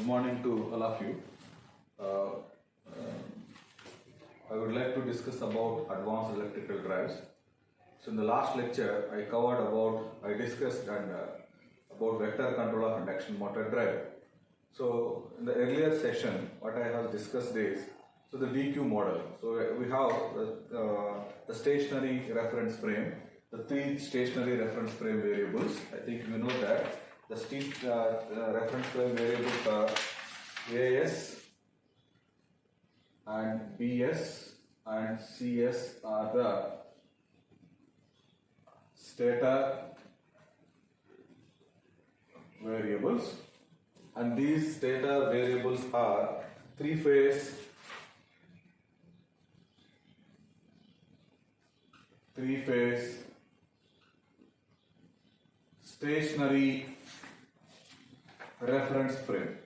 Good morning to all of you. Uh, I would like to discuss about advanced electrical drives. So in the last lecture, I discussed about vector control of induction motor drive. So in the earlier session, what I have discussed is the DQ model. So we have the stationary reference frame, the three stationary reference frame variables. I think you know that the reference frame variables are AS and BS and CS are the stator variables, and these stator variables are three-phase stationary reference frame.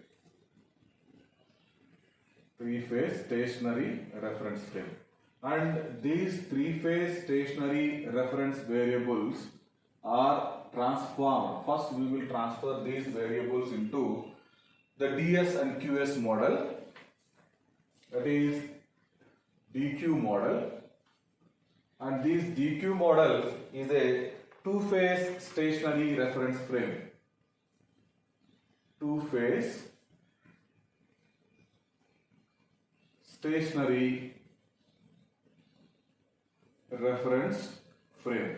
Three-phase stationary reference frame. And these three-phase stationary reference variables are transformed. First, we will transfer these variables into the DS and QS model, that is DQ model. And this DQ model is a two-phase stationary reference frame. Two-phase stationary reference frame.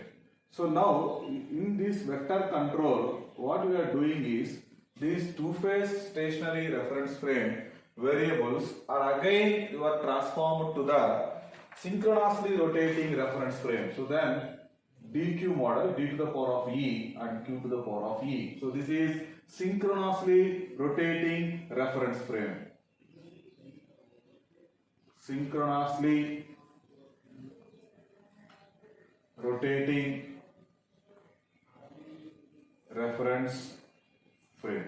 So now in this vector control, what we are doing is these two-phase stationary reference frame variables are again transformed to the synchronously rotating reference frame. So then DQ model, D to the power of E and Q to the power of E. So this is synchronously rotating reference frame. Synchronously rotating reference frame.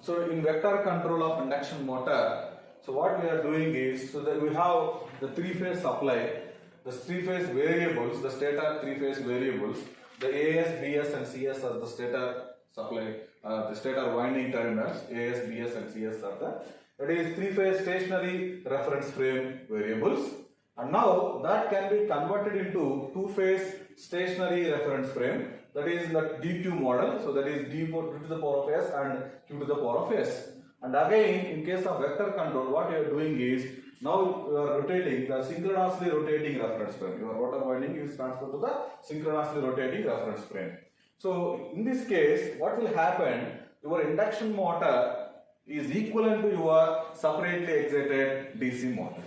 So in vector control of induction motor, so what we are doing is, so that we have the three-phase supply, the three-phase variables, the stator three-phase variables, the AS, BS and CS are the stator supply, the stator winding terminals, AS, BS and CS are that is three-phase stationary reference frame variables. And now that can be converted into two-phase stationary reference frame, that is the DQ model. So that is D to the power of S and Q to the power of S. And again, in case of vector control, what you are doing is, now you are rotating the synchronously rotating reference frame. Your rotor winding is transferred to the synchronously rotating reference frame. So in this case, what will happen? Your induction motor is equivalent to your separately excited DC motor.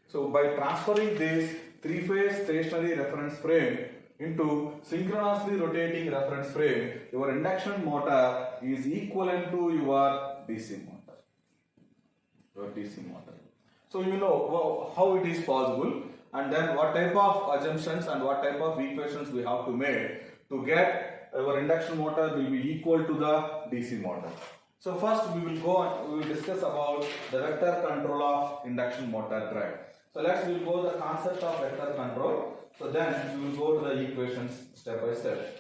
So by transferring this three-phase stationary reference frame into synchronously rotating reference frame, your induction motor is equivalent to your DC motor. So you know how it is possible, and then what type of assumptions and what type of equations we have to make to get our induction motor will be equal to the DC motor. So first we will discuss about the vector control of induction motor drive. So we will go the concept of vector control. So then we will go to the equations step by step.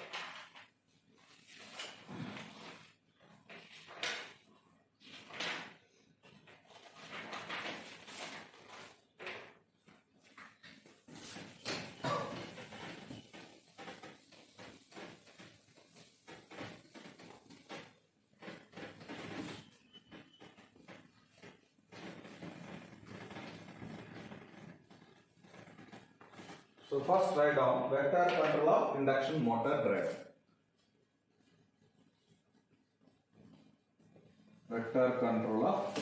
So first write down vector control of induction motor drive. Vector control of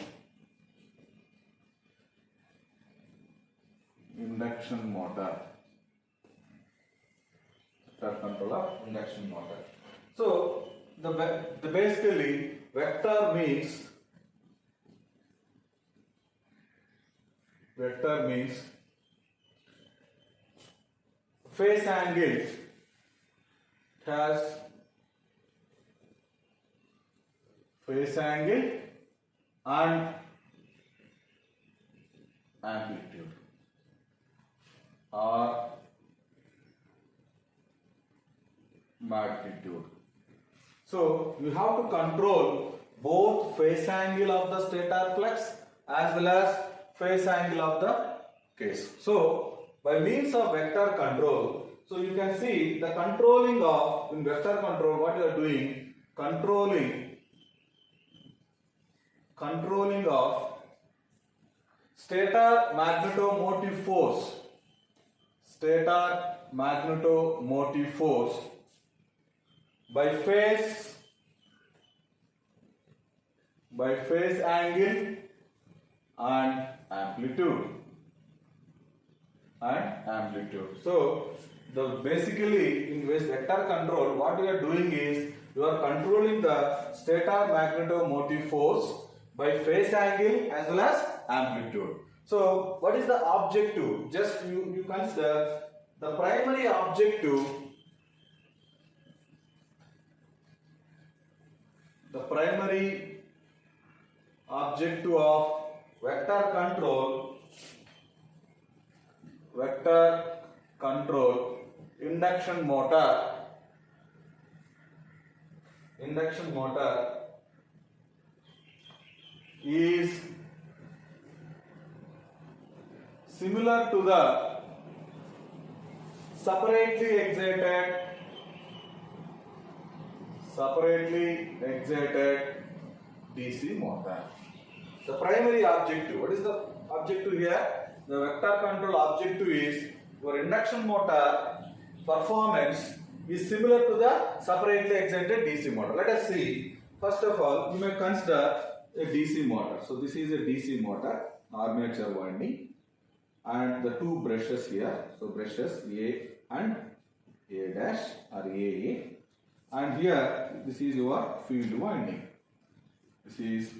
induction motor. Vector control of induction motor. So the basically vector means phase angle. It has phase angle and amplitude or magnitude. So you have to control both phase angle of the stator flux as well as phase angle of the case. So by means of vector control, so you can see the controlling of, in vector control, what you are doing, controlling of stator magnetomotive force, by phase angle and amplitude. So basically in vector control, what you are doing is you are controlling the stator magnetomotive force by phase angle as well as amplitude. So what is the objective? Just you consider the primary objective. The primary objective of vector control induction motor is similar to the separately excited DC motor. The primary objective, what is the objective here? The vector control objective is your induction motor performance is similar to the separately excited DC motor. Let us see. First of all, you may consider a DC motor. So this is a DC motor, armature winding, and the two brushes here. So brushes A and A dash or AA, and here this is your field winding. This is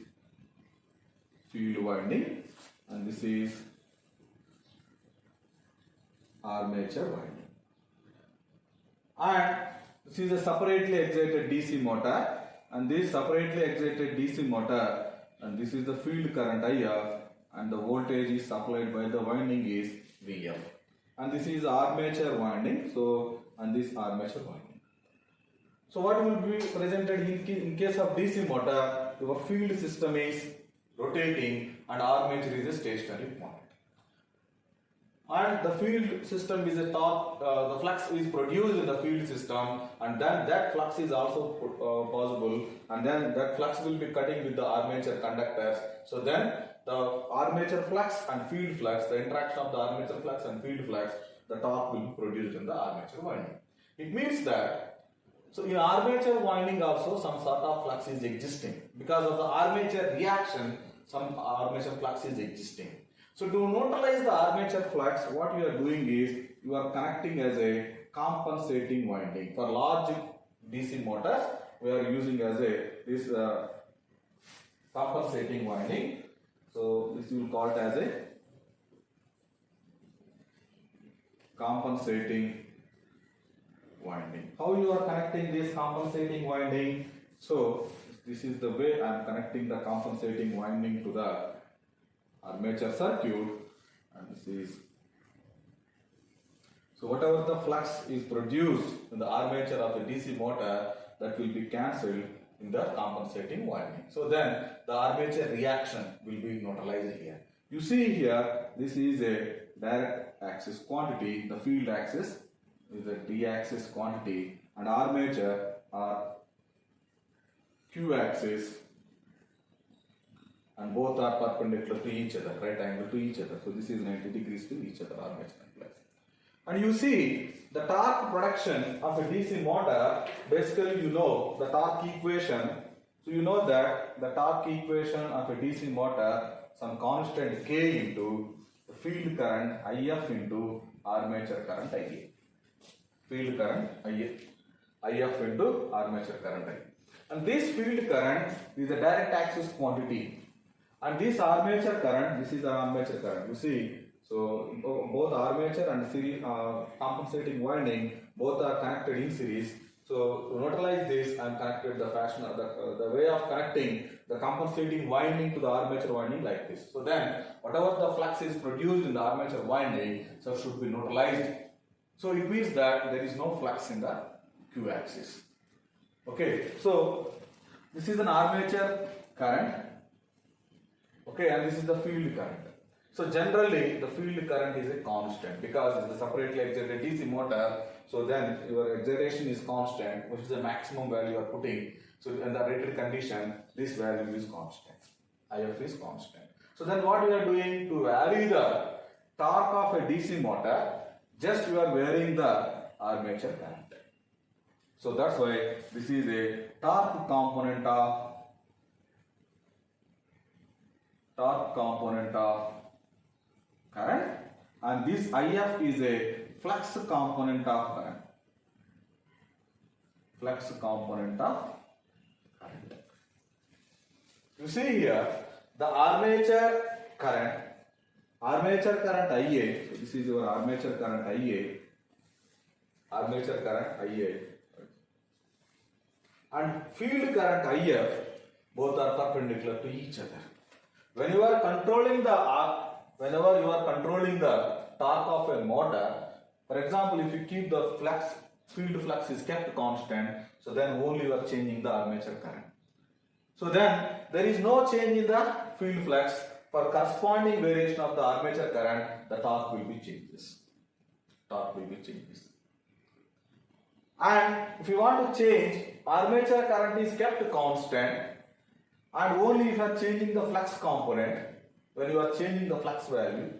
field winding, and this is armature winding. And this is a separately excited DC motor, and this separately excited DC motor, and this is the field current IF, and the voltage is supplied by the winding is VF. And this is armature winding, so, and this armature winding. So what will be presented in case of DC motor? Your field system is rotating and armature is a stationary point. And the field system is a torque, the flux is produced in the field system, and then that flux is also possible, and then that flux will be cutting with the armature conductors. So then the armature flux and field flux, the interaction of the armature flux and field flux, the torque will be produced in the armature winding. It means that, so in armature winding also some sort of flux is existing. Because of the armature reaction, some armature flux is existing. So to neutralize the armature flux, what you are doing is you are connecting as a compensating winding. For large DC motors, we are using as this compensating winding. So this you will call it as a compensating winding. How you are connecting this compensating winding? So this is the way I am connecting the compensating winding to the armature circuit, and this is, so whatever the flux is produced in the armature of a DC motor, that will be cancelled in the compensating winding. So then the armature reaction will be neutralized here. You see here, this is a direct axis quantity, the field axis is a D-axis quantity, and armature are Q-axis, and both are perpendicular to each other, right angle to each other. So this is 90 degrees to each other, armature and flux. And you see the torque production of a DC motor, basically you know the torque equation. So you know that the torque equation of a DC motor, some constant K into the field current IF into armature current IA. Field current IF into armature current IA. And this field current is a direct axis quantity. And this armature current, this is the armature current. You see, so both armature and series compensating winding, both are connected in series. So to neutralize this, I am connected the fashion of the way of connecting the compensating winding to the armature winding like this. So then, whatever the flux is produced in the armature winding, so should be neutralized. So it means that there is no flux in the Q axis. Okay, so This is an armature current, okay, and this is the field current. So generally the field current is a constant because it's a separately excited DC motor. So then your excitation is constant, which is the maximum value you are putting. So in the rated condition, this value is constant. IF is constant. So then what we are doing to vary the torque of a DC motor, just you are varying the armature current. So that's why this is a torque component of current, and this IF is a flux component of current. Flux component of current. You see here the armature current IA. So this is your armature current IA. And field current IF, both are perpendicular to each other. Whenever you are controlling the torque of a motor, for example, if you keep the field flux is kept constant, so then only you are changing the armature current. So then there is no change in the field flux. For corresponding variation of the armature current, the torque will be changes. And if you want to change, armature current is kept constant, and only if you are changing the flux component, when you are changing the flux value,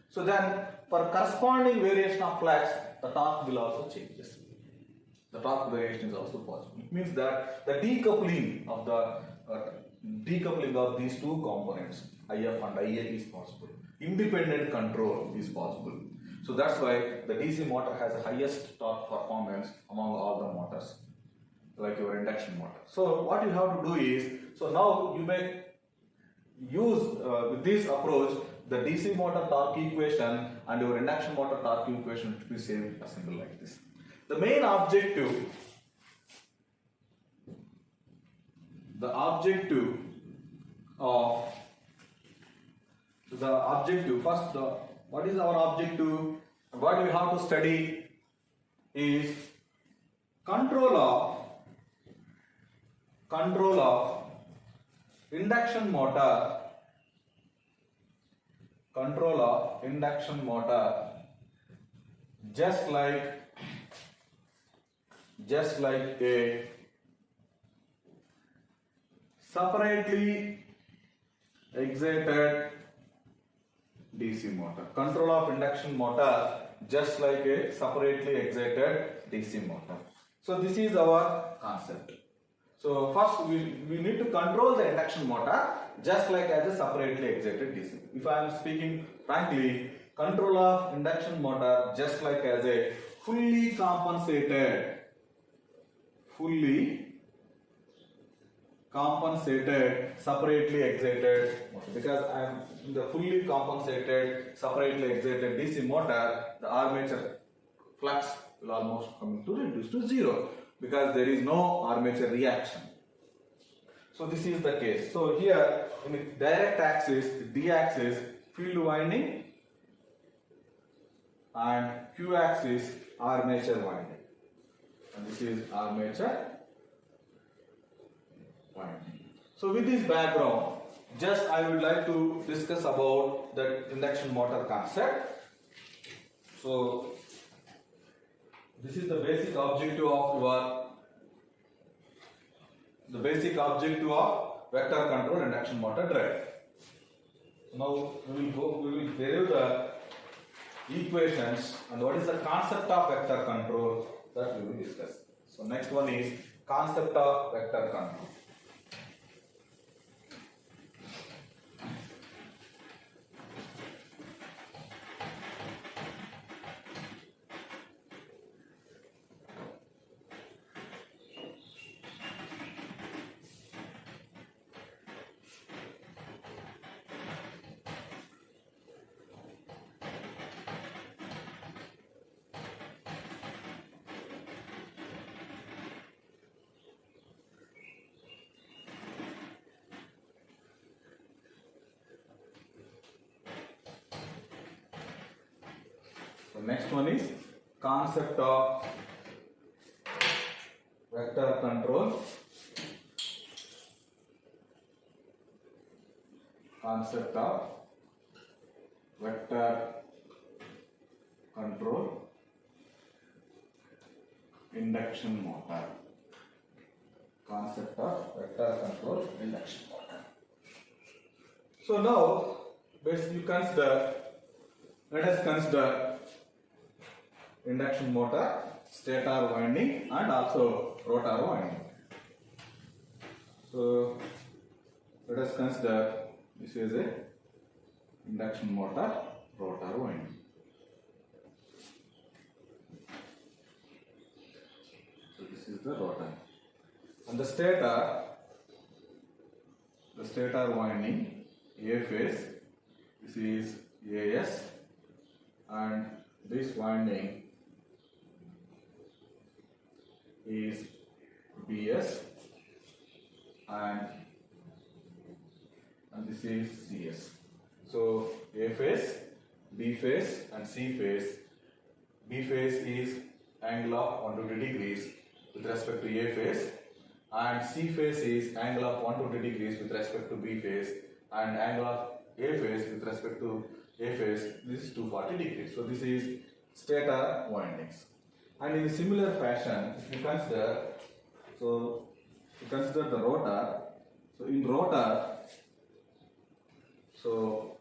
so then for corresponding variation of flux, the torque will also changes. The torque variation is also possible. It means that the decoupling of these two components, IF and IA, is possible. Independent control is possible. So that's why the DC motor has the highest torque performance among all the motors, like your induction motor. So what you have to do is, so now you may use with this approach the DC motor torque equation and your induction motor torque equation to be same assemble like this. The main objective, what is our objective? What we have to study is control of induction motor. Just like a separately excited DC motor. Control of induction motor just like a separately excited DC motor. So this is our concept. So first we need to control the induction motor just like as a separately excited DC. If I am speaking frankly, control of induction motor just like as a fully compensated separately excited motor. Because I am in the fully compensated separately excited DC motor, the armature flux will almost come to reduce to zero because there is no armature reaction. So this is the case. So here in the direct axis, D axis, field winding, and Q axis, armature winding. And this is armature winding. So with this background, just I would like to discuss about the induction motor concept. So this is the basic objective of vector control induction motor drive. Now we will derive the equations and what is the concept of vector control, that we will discuss. So next one is concept of vector control. The next one is concept of vector control. concept of vector control induction motor. Concept of vector control induction motor. So now, basically let us consider induction motor, stator winding and also rotor winding. So let us consider this is a induction motor, rotor winding. So this is the rotor. And the stator winding, A phase, this is AS, and this winding is BS, and this is CS. So A phase, B phase and C phase. B phase is angle of 120 degrees with respect to A phase, and C phase is angle of 120 degrees with respect to B phase, and angle of A phase with respect to A phase, this is 240 degrees. So this is stator windings. And in a similar fashion, if you consider, the rotor. So in rotor, so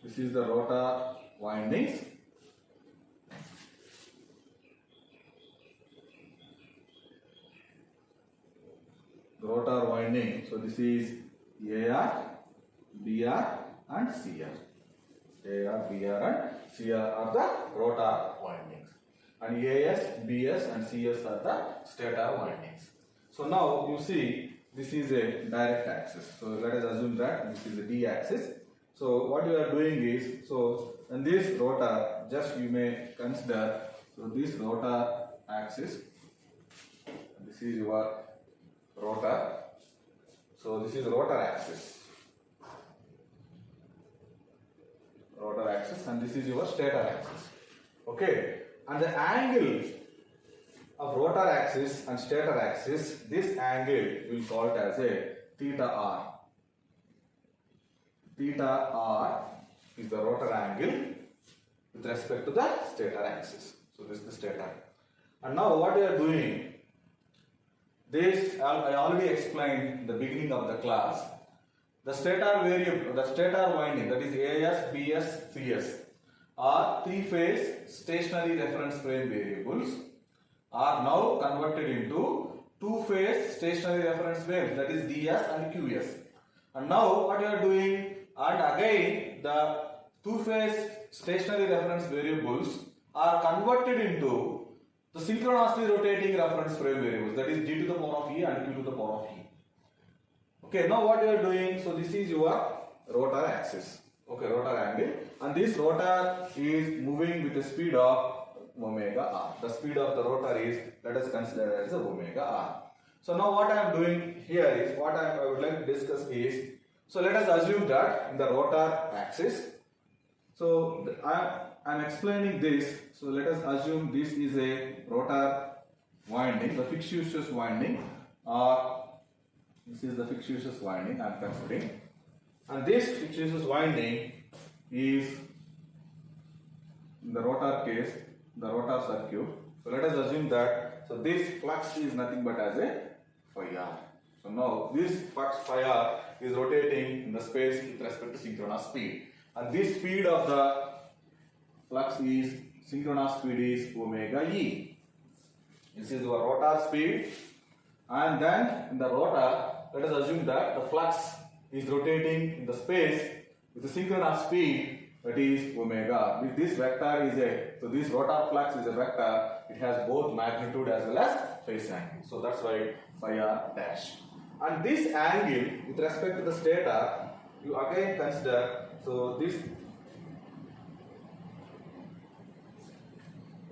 this is the rotor windings. The rotor winding, so this is AR, BR and CR. AR, BR and CR are the rotor windings, and AS, BS and CS are the stator windings. So now you see this is a direct axis. So let us assume that this is a D axis. So what you are doing is, so in this rotor, just you may consider, so this rotor axis, this is your rotor. So this is rotor axis. Rotor axis, and this is your stator axis. Okay, and the angle of rotor axis and stator axis, this angle we call it as a theta R. Theta R is the rotor angle with respect to the stator axis. So this is the stator. And now what we are doing, this I already explained in the beginning of the class. The stator variable, the stator winding, that is AS, BS, CS, are three-phase stationary reference frame variables, are now converted into two-phase stationary reference frames, that is DS and QS. And now what you are doing, and again the two-phase stationary reference variables are converted into the synchronously rotating reference frame variables, that is d to the power of E and q to the power of E. Okay, now what you are doing, so this is your rotor axis, okay, rotor angle, and this rotor is moving with the speed of omega r. The speed of the rotor is, let us consider as omega r. So now what I am doing here is, what I would like to discuss is, so let us assume that in the rotor axis, so I am explaining this, so let us assume this is a rotor winding, the fictitious winding, or this is the fictitious winding I am considering, and this fictitious winding is, in the rotor case, the rotor circuit. So let us assume that, so this flux is nothing but as a phi r. So now this flux phi r is rotating in the space with respect to synchronous speed, and this speed of the flux is, synchronous speed is omega e. This is our rotor speed, and then in the rotor, let us assume that the flux is rotating in the space with the synchronous speed, that is omega. This vector is a, so this rotor flux is a vector, it has both magnitude as well as phase angle. So that's why phi r dash. And this angle with respect to the stator, you again consider, so this,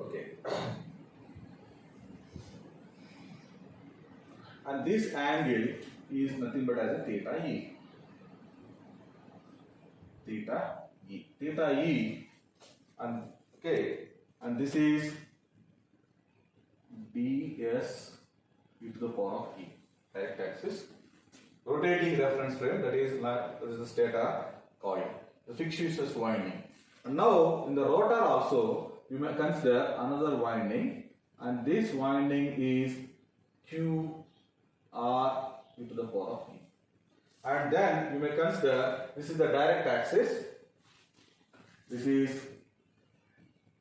okay, and this angle is nothing but as a theta e. Theta e. Theta e, and okay, and this is ds e to the power of e, direct axis, rotating reference frame, that is the stator coil, the fictitious winding. And now in the rotor also you may consider another winding, and this winding is QR e to the power of E. And then you may consider this is the direct axis. This is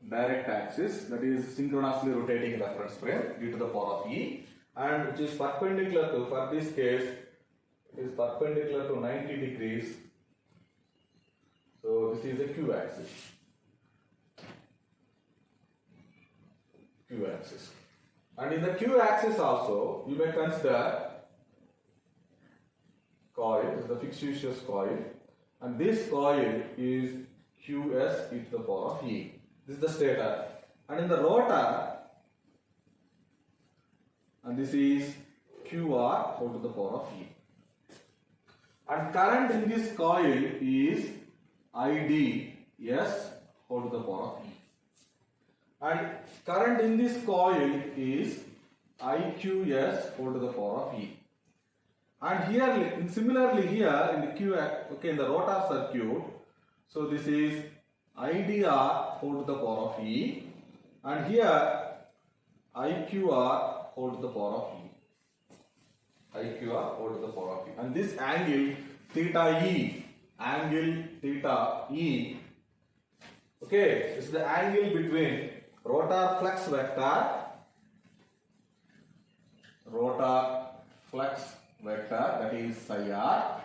direct axis, that is synchronously rotating reference frame due to the power of E, and which is perpendicular to, for this case, it is perpendicular to 90 degrees. So this is the Q axis. Q axis. And in the Q axis also, you may consider coil, is the fictitious coil, and this coil is QS e to the power of E. This is the stator. And in the rotor, and this is QR whole to the power of E. And current in this coil is IDS whole to the power of E. And current in this coil is IQS whole to the power of E. And here, similarly here in the in the rotor circuit, so this is IDR whole to the power of E, and here IQR whole to the power of E. IQR whole to the power of E. And this angle theta E, okay, this is the angle between rotor flux vector, that is psi r,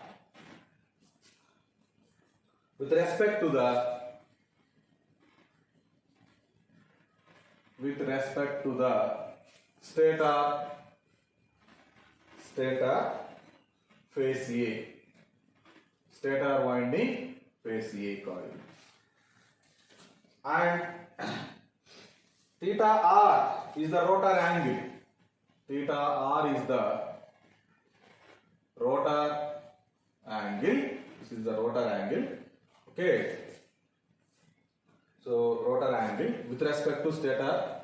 with respect to the stator phase A, stator winding phase A coil. And theta r is the rotor angle. Theta r is the rotor angle. This is the rotor angle. Okay. So rotor angle with respect to stator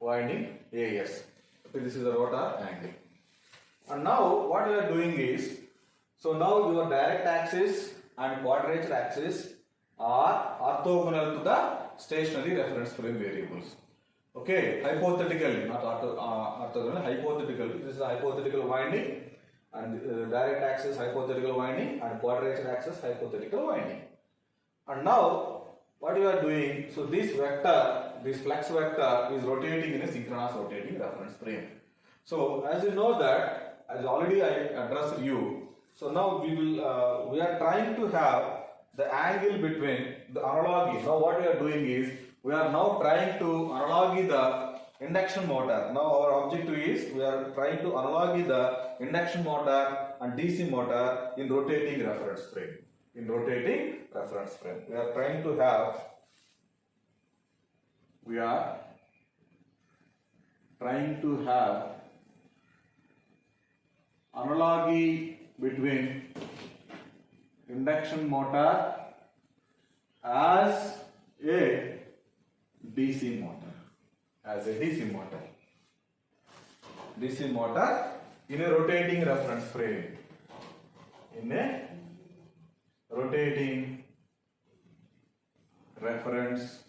winding AS. Okay, this is the rotor angle. And now what we are doing is, so now your direct axis and quadrature axis are orthogonal to the stationary reference frame variables. Okay, hypothetically, not orthogonal, hypothetically. This is a hypothetical winding, and direct axis hypothetical winding, and quadrature axis hypothetical winding. And now what you are doing, so this vector, this flux vector is rotating in a synchronous rotating reference frame. So as you know that, as already I addressed you, so now we are trying to have the angle between the analogy. Now what we are doing is, we are now trying to analogy the induction motor. Now our objective is, we are trying to analogy the induction motor and DC motor in rotating reference frame. In rotating reference frame, we are trying to have analogy between induction motor as a DC motor, DC motor in a rotating reference frame, in a rotating reference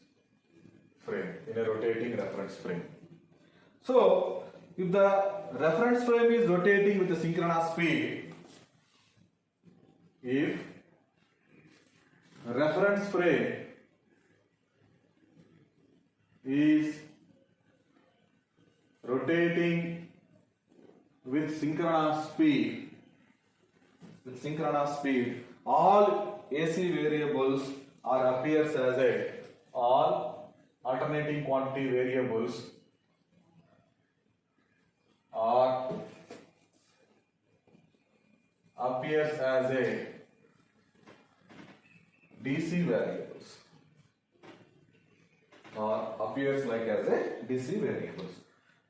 frame. So if the reference frame is rotating with a synchronous speed, if reference frame is rotating with synchronous speed, all AC variables appears as all alternating quantity variables appears as a DC variables, or appears like as a DC variables.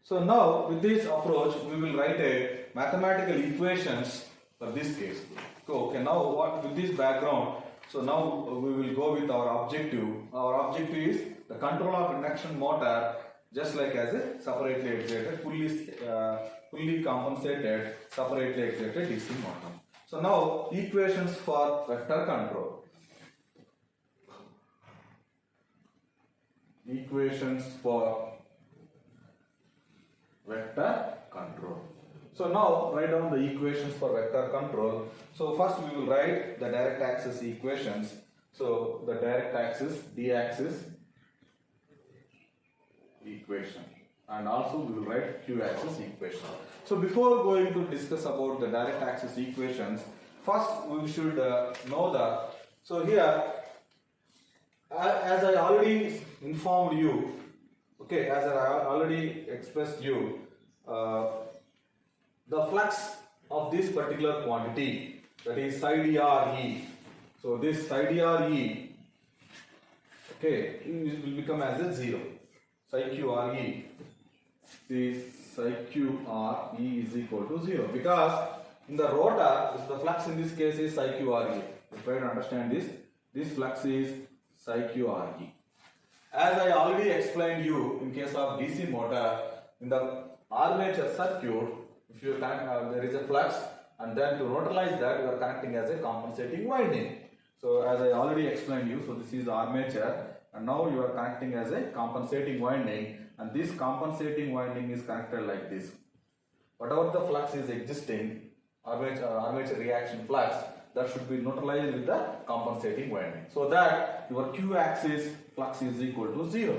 So now with this approach we will write a mathematical equations for this case. So okay, now what with this background, so now we will go with our objective. Our objective is the control of induction motor just like as a separately excited, fully compensated, separately excited DC motor. So now equations for vector control. Equations for vector control. So now write down the equations for vector control. So first we will write the direct axis equations. So the direct axis, d-axis equation, and also we will write q-axis equation. So before going to discuss about the direct axis equations, first we should know the, so here as I already informed you, okay, as I already expressed you, the flux of this particular quantity, that is psi dRe. So this psi dRe, okay, will become as a 0. Psi qRe, this psi qRe is equal to 0, because in the rotor, the flux in this case is psi qRe. Try to understand this. This flux is psi qRe. As I already explained you, in case of DC motor, in the armature circuit, if you connect, there is a flux, and then to neutralize that, you are connecting as a compensating winding. So as I already explained you, so this is armature, and now you are connecting as a compensating winding, and this compensating winding is connected like this. Whatever the flux is existing, armature reaction flux, that should be neutralized with the compensating winding, so that your q-axis flux is equal to 0.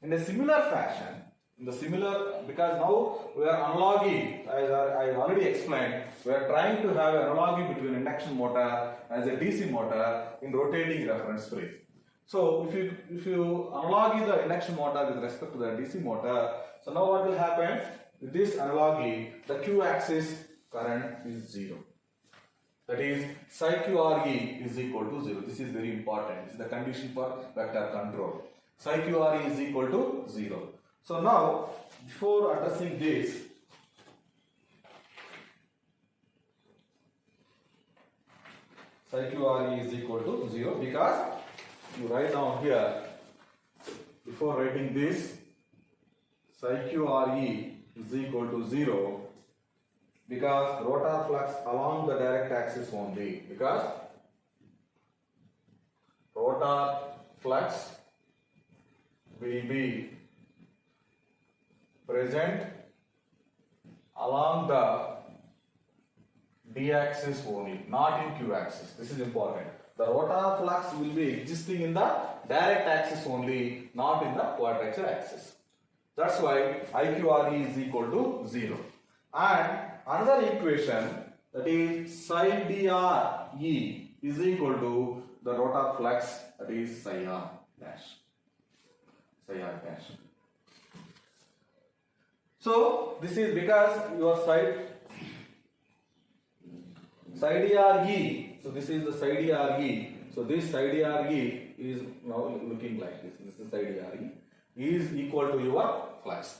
In a similar fashion, because now we are analogy, as I already explained, we are trying to have analogy between induction motor as a DC motor in rotating reference frame. So if you analogy the induction motor with respect to the DC motor, so now what will happen? With this analogy, the q-axis current is 0. That is psi qRe is equal to 0. This is very important. This is the condition for vector control. Psi qRe is equal to 0. So now, before addressing this, psi qRe is equal to 0, because you write down here, before writing this, psi qRe is equal to 0, because rotor flux along the direct axis only, because rotor flux will be present along the d-axis only, not in q-axis. This is important. The rotor flux will be existing in the direct axis only, not in the quadrature axis. That's why IQRE is equal to 0. And another equation, that is psi dRe is equal to the rotor flux, that is psi r dash. Psi r dash. So this is because your psi dRe. So this is the psi dRe. So this psi dRe is now looking like this. This is psi dRe is equal to your flux.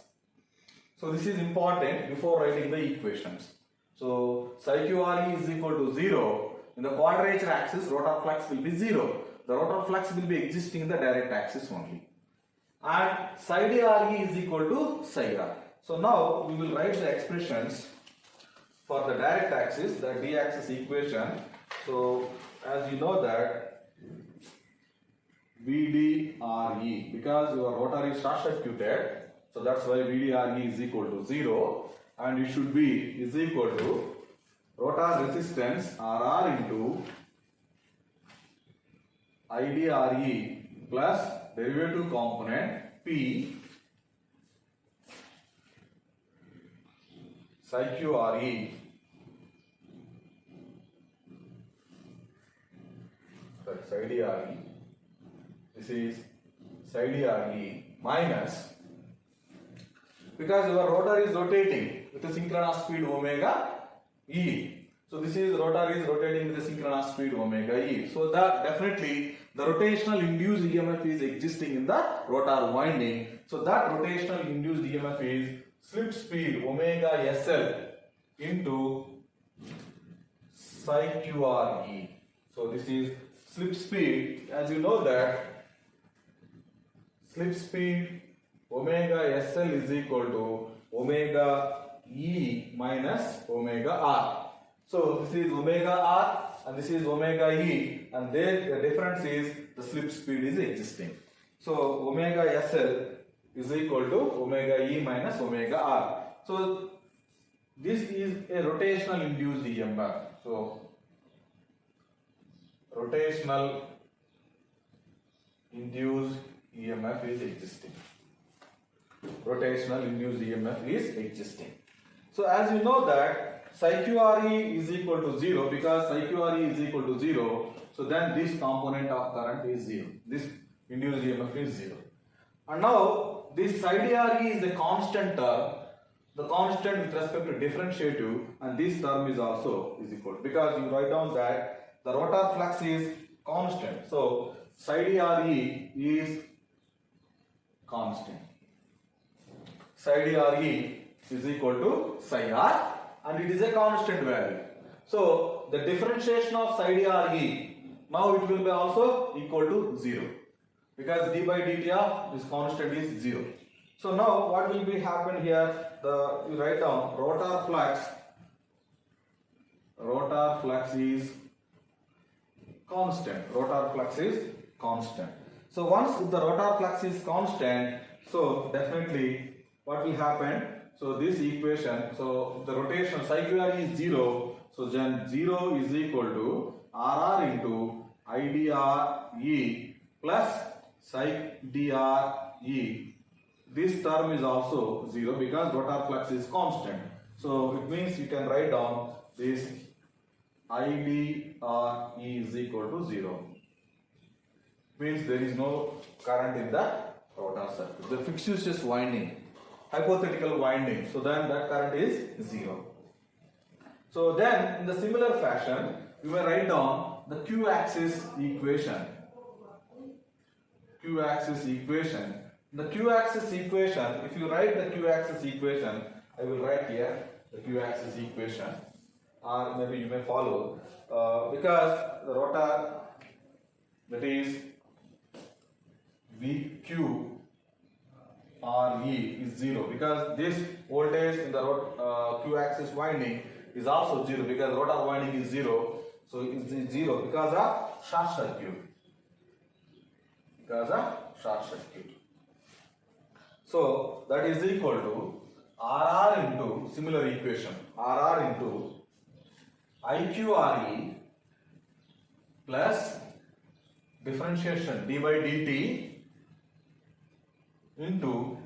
So this is important before writing the equations. So psi qRe is equal to 0. In the quadrature axis, rotor flux will be 0. The rotor flux will be existing in the direct axis only. And psi dRe is equal to psi r. So now we will write the expressions for the direct axis, the d-axis equation. So as you know that VDRE, because your rotor is short circuited, so that's why VDRE is equal to 0, and it should be is equal to rotor resistance RR into IDRE plus derivative component P psi qRe psi dRe. This is psi dRe minus, because your rotor is rotating with a synchronous speed omega e. So this is rotor is rotating with a synchronous speed omega e. So that definitely the rotational induced EMF is existing in the rotor winding. So that rotational induced EMF is slip speed omega SL into psi qRe. So this is slip speed. As you know that slip speed omega SL is equal to omega E minus omega R. So this is omega R and this is omega E, and there the difference is the slip speed is existing. So omega SL is equal to omega E minus omega R. So this is a rotational induced EMF. So rotational induced EMF is existing. Rotational induced EMF is existing. So as you know that psi QRE is equal to 0, because psi QRE is equal to 0, so then this component of current is 0. This induced EMF is 0. And now this psi DRE is the constant term, the constant with respect to differentiative, and this term is also is equal, because you write down that the rotor flux is constant. So psi DRE is constant. Psi DRE is equal to psi R, and it is a constant value. So the differentiation of psi DRE, now it will be also equal to 0, because d by dt of this constant is 0. So now what will be happen here? You write down rotor flux is constant. Rotor flux is constant. So once the rotor flux is constant, so definitely what will happen? So this equation, so the rotation psi QRE is 0, so then 0 is equal to RR into IDRE plus psi DRE. This term is also 0 because rotor flux is constant. So it means you can write down this IDRE is equal to 0. Means there is no current in the rotor circuit. The fictitious winding, hypothetical winding, so then that current is 0. So then in the similar fashion, you may write down the Q-axis equation. Q-axis equation. The Q-axis equation, if you write the Q-axis equation, I will write here the Q-axis equation, or maybe you may follow, because the rotor, that is VQ RE is 0, because this voltage in the Q-axis winding is also 0, because rotor winding is 0, so it is 0 because of short circuit. So that is equal to RR into, similar equation, RR into IQRE plus differentiation d by dt into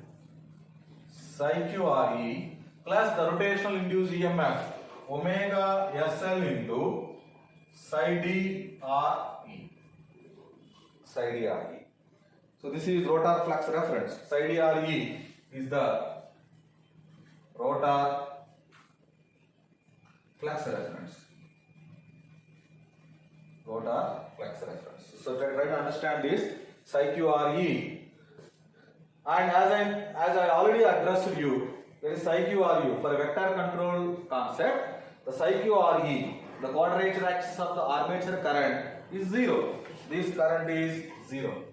psi QRE plus the rotational induced EMF omega SL into psi DRE. So this is rotor flux reference. Psi DRE is the rotor flux reference. So try to understand this psi QRE. And as I already addressed you, there is psi QRU for a vector control concept. The psi QRE, the quadrature axis of the armature current is 0. This current is 0.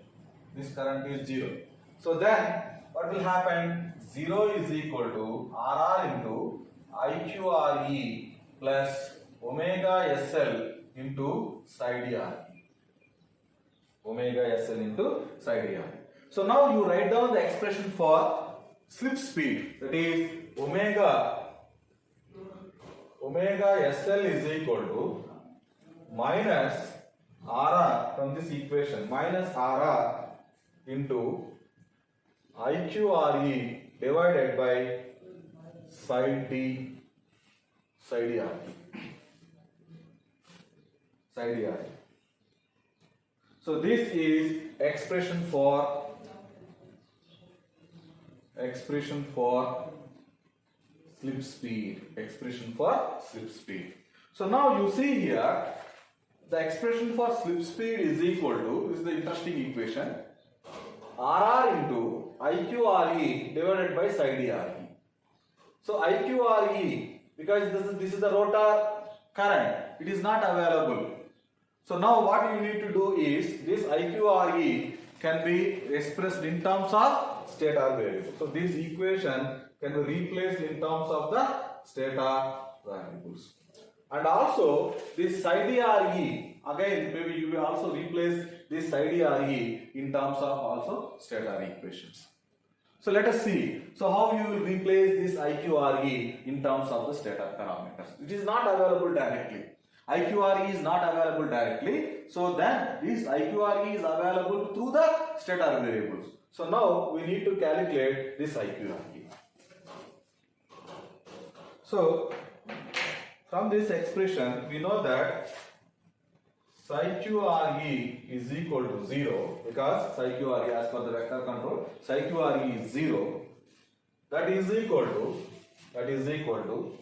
So then what will happen? 0 is equal to RR into IQRE plus omega SL into psi DRE. So now you write down the expression for slip speed, that is omega SL is equal to minus RR from this equation, minus RR into IQRE divided by psi DRE. So this is expression for slip speed. So now you see here the expression for slip speed is equal to, this is the interesting equation, RR into IQRE divided by psi DRE. So IQRE, because this is the rotor current, it is not available. So now what you need to do is, this IQRE can be expressed in terms of stator variable. So this equation can be replaced in terms of the stator variables. And also this psi d RE, again maybe you will also replace this psi d RE in terms of also stator equations. So let us see. So how you will replace this IQRE in terms of the stator parameters. It is not available directly. IQRE is not available directly. So then this IQRE is available through the stator variables. So now we need to calculate this IQRE. So from this expression we know that psi QRE is equal to 0 because psi QRE as per the vector control, psi QRE is 0. That is equal to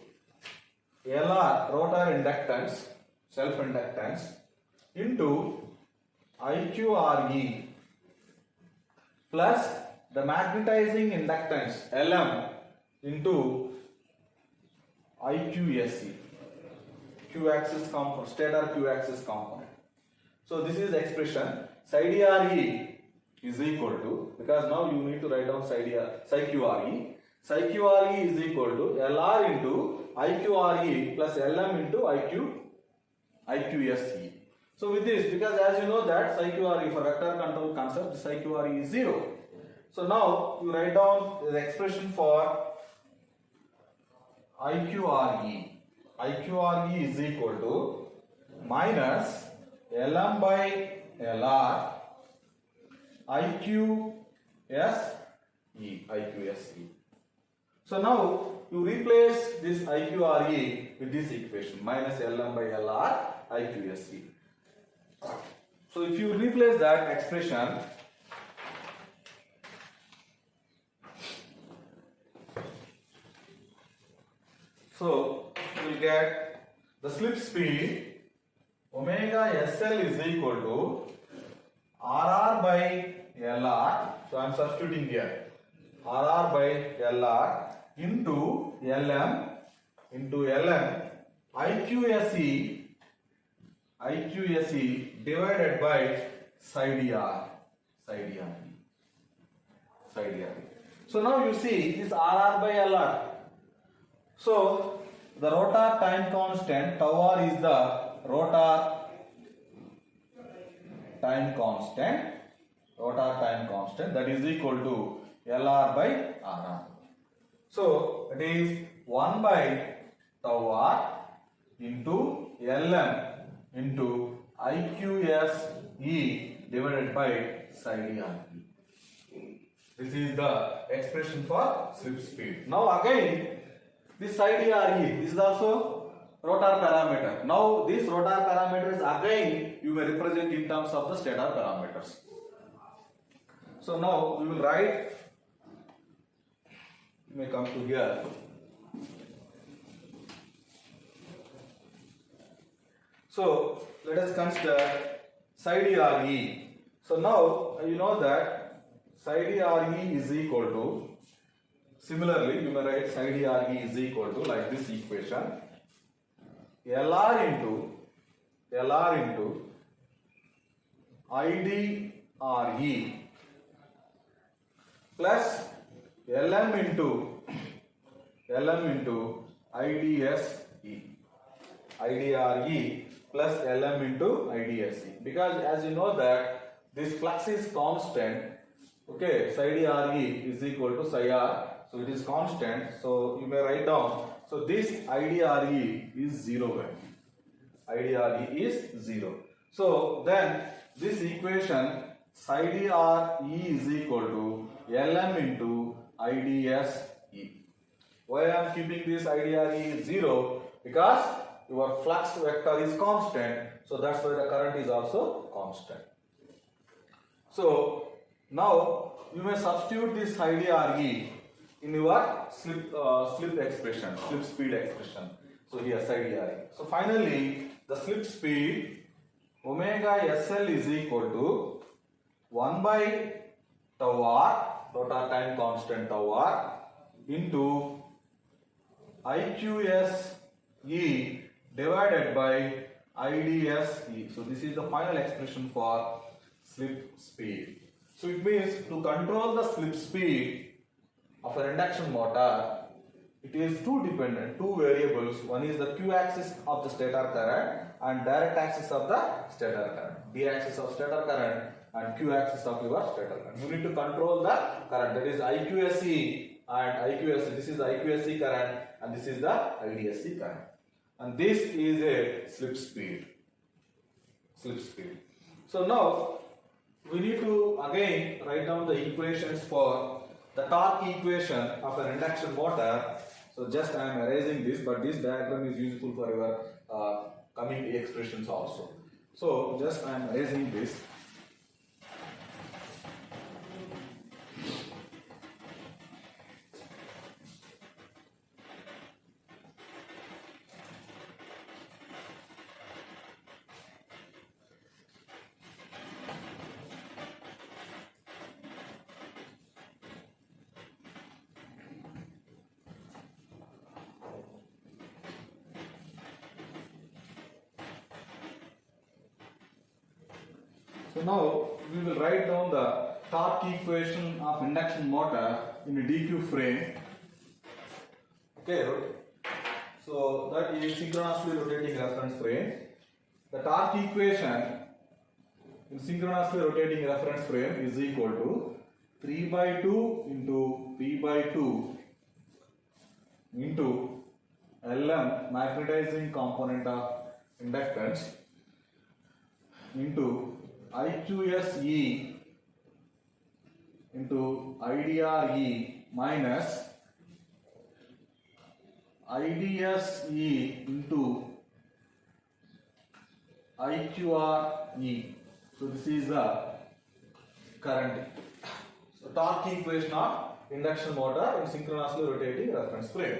LR rotor inductance, self inductance into IQRE plus the magnetizing inductance LM into IQSE, Q axis component, stator Q axis component. So this is the expression psi d RE is equal to, because now you need to write down psi QRE. Psi QRE is equal to LR into IQRE plus LM into IQSE. So with this, because as you know that psi QRE for vector control concept, psi QRE is 0. So now you write down the expression for IQRE. IQRE is equal to minus LM by LR IQSE. So now you replace this IQRE with this equation minus LM by LR IQSE. So if you replace that expression, so you will get the slip speed omega SL is equal to RR by LR. So I am substituting here RR by LR into LM IQSE divided by psi dr. So now you see this RR by LR. So the rotor time constant tau r is the rotor time constant that is equal to LR by RR. So it is 1 by tau r into LM into IQSE divided by psi dr. This is the expression for slip speed. Now again this psi dre, this is also rotor parameter. Now this rotor parameters again you may represent in terms of the stator parameters. So now we will write, you may come to here. So let us consider psi dre. So now you know that psi dre is equal to, similarly you may write psi dre is equal to like this equation, LR into IDRE plus LM into IDSE, IDRE plus LM into IDSE, because as you know that this flux is constant. Okay, psi dre is equal to psi r, so it is constant, so you may write down, so this IDRE is 0 value, IDRE is 0. So then this equation psi dre is equal to LM into IDSE. Why I am keeping this IDRE is 0? Because your flux vector is constant, so that's why the current is also constant. So now you may substitute this IDRE in your slip expression, slip speed expression. So here psi dre. So finally the slip speed omega SL is equal to 1 by tau r, rotor time constant tau r, into IQSE divided by IDSE. So this is the final expression for slip speed. So it means to control the slip speed of an induction motor, it is two variables. One is the q axis of the stator current and direct axis of the stator current. D axis of stator current and q axis of your stator current. You need to control the current, that is IQSE and IQSE. This is the IQSE current and this is the IDSE current. And this is a slip speed. So now we need to again write down the equations for the torque equation of an induction motor. So just I am erasing this, but this diagram is useful for your coming expressions also. So just I am erasing this. So now we will write down the torque equation of induction motor in a DQ frame. Okay, so that is synchronously rotating reference frame. The torque equation in synchronously rotating reference frame is equal to 3 by 2 into P by 2 into Lm, magnetizing component of inductance, into IQSE into IDRE minus IDSE into IQRE. So this is the current. So torque equation of induction motor in synchronously rotating reference frame.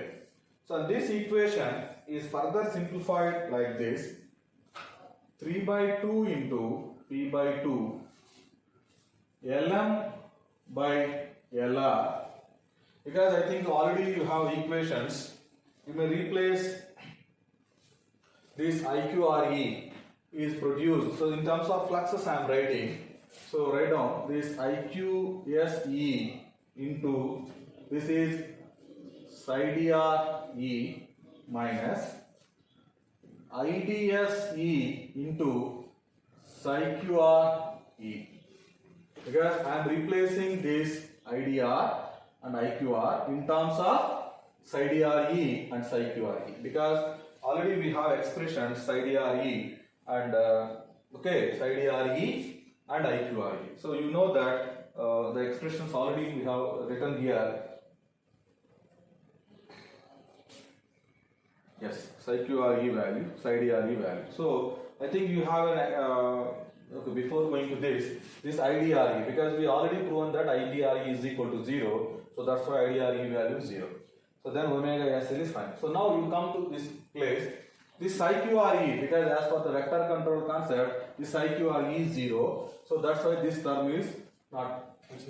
So this equation is further simplified like this: 3 by 2 into P by 2 Lm by Lr. Because I think already you have equations, you may replace this IQRE is produced. So in terms of fluxes I am writing. So write down this IQSE into, this is psi dre minus IDSE into psi qre. Because I am replacing this IDR and IQR in terms of psi dre and psi qre. Because already we have expressions psi dre and psi dre and IQRE. So you know that the expressions already we have written here. Yes, psi QRE value, psi DRE value. So I think you have an okay, before going to this IDRE, because we already proven that IDRE is equal to 0. So that's why IDRE value is 0. So then omega SL is fine. So now you come to this place. This psi QRE, because as per the vector control concept, this psi QRE is 0. So that's why this term is not, it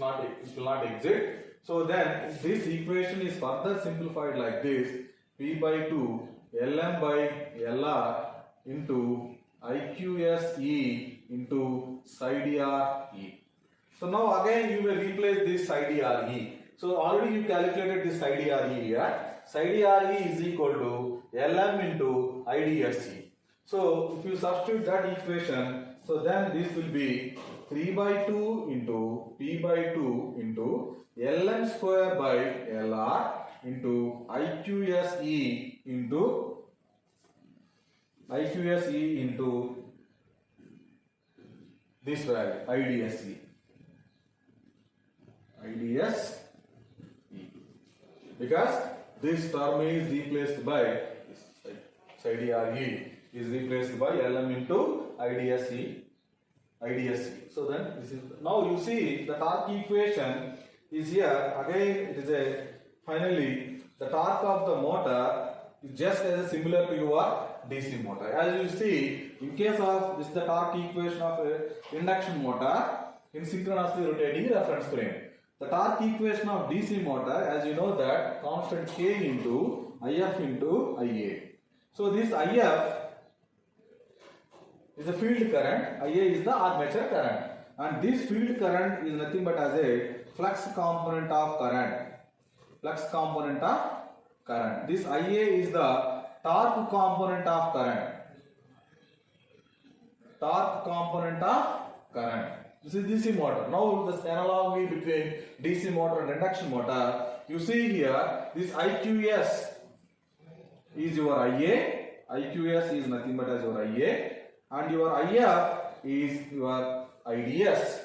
will not exist. So then this equation is further simplified like this: P by 2 Lm by Lr into IQSE into psi dre. So now again you may replace this psi dre. So already you calculated this psi dre here. Psi dre is equal to Lm into IDSE. So if you substitute that equation, so then this will be 3 by 2 into P by 2 into Lm square by Lr into IQSE into this value, IDSE. Because this term is replaced by psi dre is replaced by Lm into IDSE. So then this is, now you see the torque equation is here. Again it is a, finally the torque of the motor is just as similar to your DC motor. As you see, in case of this, the torque equation of a induction motor in synchronously rotating reference frame. The torque equation of DC motor, as you know that constant K into IF into IA. So this IF is the field current, IA is the armature current, and this field current is nothing but as a flux component of current. flux component of current. This Ia is the torque component of current. Torque component of current. This is DC motor. Now this analogy between DC motor and induction motor. You see here, this IQS is your Ia. IQS is nothing but as your Ia, and your IF is your IDSE.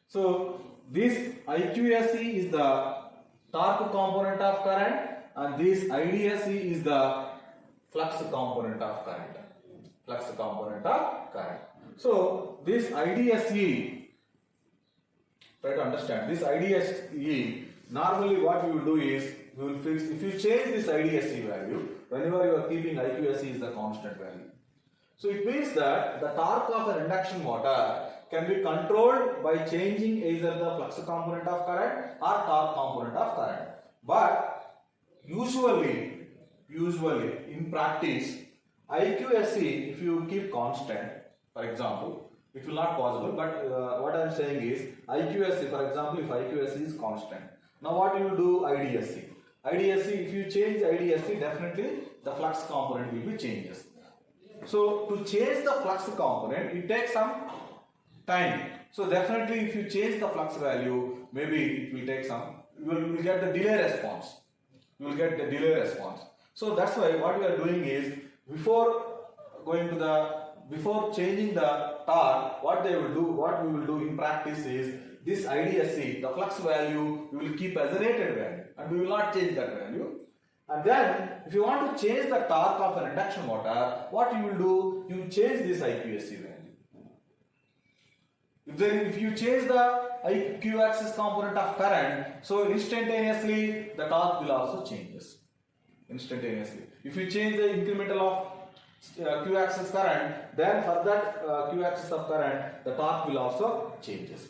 So this IQSE is the torque component of current, and this IDSE is the flux component of current. Flux component of current. So this IDSE, try to understand this IDSE. Normally, what we will do is we will fix. If you change this IDSE value, whenever you are keeping IQSE is the constant value. So it means that the torque of an induction motor can be controlled by changing either the flux component of current or torque component of current. But usually in practice, IQSE, if you keep constant, for example, it will not possible. But what I am saying is IQSE, for example, if IQSE is constant. Now what you will do IDSE? IDSE, if you change IDSE, definitely the flux component will be changes. So to change the flux component, it takes some time. So definitely if you change the flux value, maybe it will take some, you will get the delay response. You will get the delay response. So that's why what we are doing is, before changing the torque, what we will do in practice is, this IDSE, the flux value, we will keep as a rated value, and we will not change that value. And then, if you want to change the torque of an induction motor, what you will do? You change this IQSE value. If you change the IQ axis component of current, so instantaneously the torque will also changes. Instantaneously. If you change the incremental of Q axis current, then for that Q axis of current, the torque will also changes.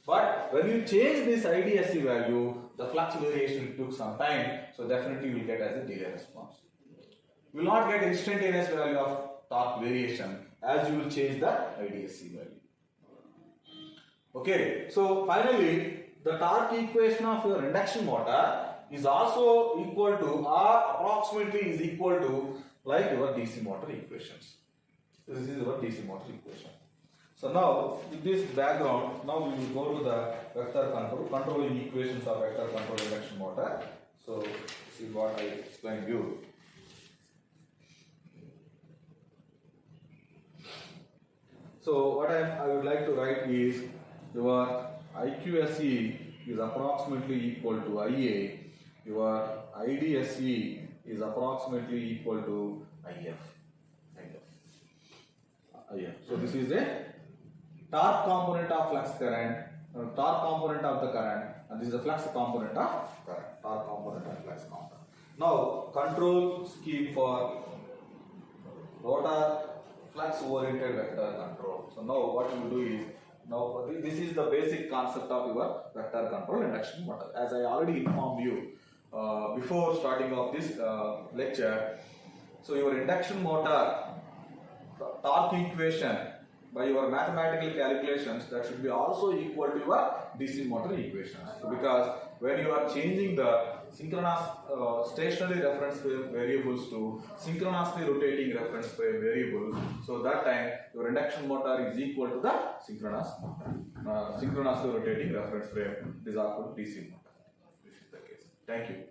But when you change this IDSE value, the flux variation took some time, so definitely you will get as a delay response. You will not get instantaneous value of torque variation as you will change the IDSE value. Okay, so finally, the torque equation of your induction motor is also equal to, or approximately is equal to, like your DC motor equations. This is your DC motor equation. So now, with this background, now we will go to the vector controlling equations of vector control induction motor. So this is what I explained you. So what I would like to write is, your IQSE is approximately equal to IA, your IDSE is approximately equal to IF. So this is a torque component of flux current, torque component of the current, and this is the flux component of current, torque component and flux component. Now, control scheme for rotor flux oriented vector control. So now what you will do is, now this is the basic concept of your vector control induction motor. As I already informed you before starting off this lecture, so your induction motor torque equation by your mathematical calculations, that should be also equal to your DC motor equations. So because when you are changing the synchronous stationary reference frame variables to synchronously rotating reference frame variables, so that time your induction motor is equal to the synchronously rotating reference frame. This is equal to DC motor. This is the case. Thank you.